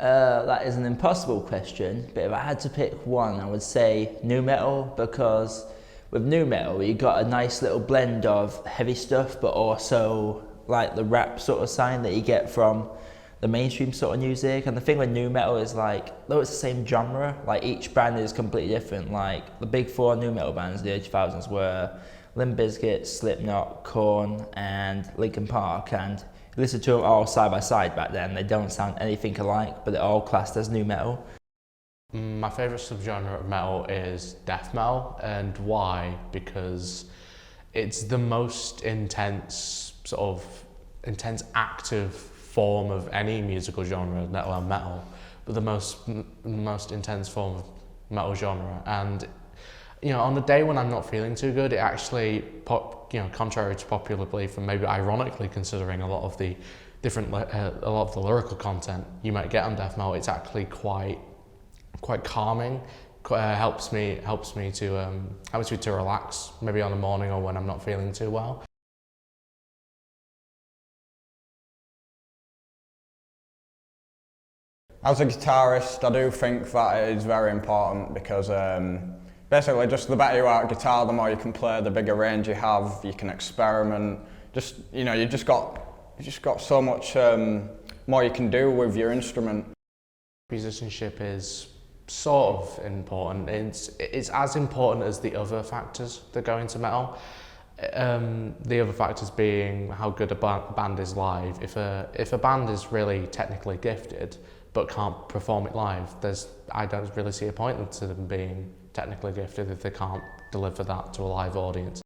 That is an impossible question, but if I had to pick one, I would say nu metal, because with nu metal you got a nice little blend of heavy stuff, but also like the rap sort of sign that you get from the mainstream sort of music. And the thing with nu metal is like, though it's the same genre, like each band is completely different. Like the big four nu metal bands in the early 2000s were Limp Bizkit, Slipknot, Korn, and Linkin Park, and you listen to them all side by side back then, they don't sound anything alike, but they're all classed as nu metal. My favourite subgenre of metal is death metal, and why? Because it's the most intense, active form of any musical genre, let alone metal, but the most intense form of metal genre. And on the day when I'm not feeling too good, it actually, contrary to popular belief, and maybe ironically considering a lot of the lyrical content you might get on death metal, it's actually quite calming. Helps me to relax, maybe on the morning or when I'm not feeling too well. As a guitarist, I do think that it is very important because basically just the better you are at guitar, the more you can play, the bigger range you have, you can experiment. You just got so much more you can do with your instrument. Musicianship is sort of important. It's as important as the other factors that go into metal. The other factors being how good a band is live. If a band is really technically gifted but can't perform it live, I don't really see a point to them being technically gifted if they can't deliver that to a live audience.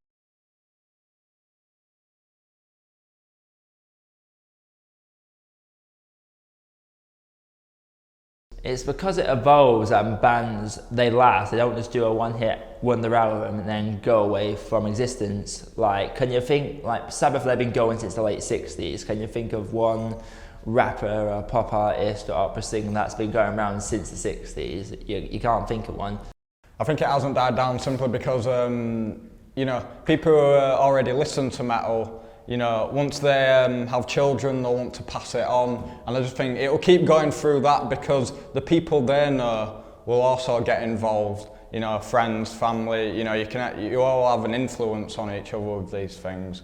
It's because it evolves and bands, they last. They don't just do a one-hit wonder album and then go away from existence. Like, can you think, like Sabbath, they've been going since the late 60s. Can you think of one rapper or pop artist or opera singer that's been going around since the 60s? You can't think of one. I think it hasn't died down simply because, people who already listen to metal, once they have children, they'll want to pass it on. And I just think it'll keep going through that because the people they know will also get involved. Friends, family, you all have an influence on each other with these things.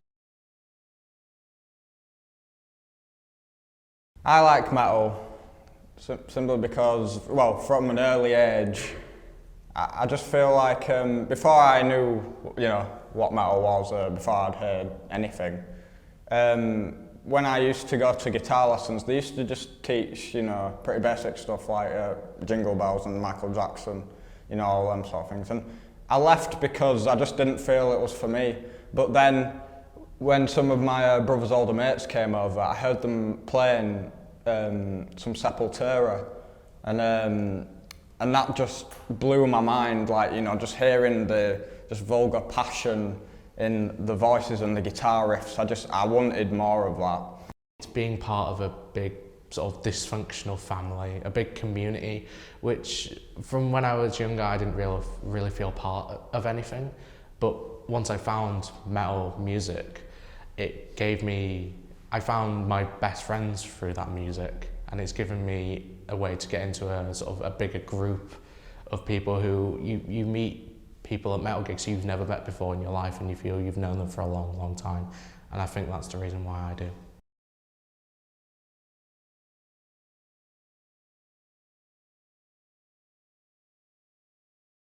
I like metal simply because, from an early age, I just feel like before I knew, what metal was, before I'd heard anything, when I used to go to guitar lessons, they used to just teach, pretty basic stuff like Jingle Bells and Michael Jackson, all them sort of things. And I left because I just didn't feel it was for me. But then, when some of my brother's older mates came over, I heard them playing some Sepultura, and that just blew my mind, just hearing the vulgar passion in the voices and the guitar riffs. I wanted more of that. It's being part of a big sort of dysfunctional family, a big community, which from when I was younger I didn't really feel part of anything. But once I found metal music, I found my best friends through that music, and it's given me a way to get into a sort of a bigger group of people who you meet people at metal gigs you've never met before in your life, and you feel you've known them for a long, long time. And I think that's the reason why I do.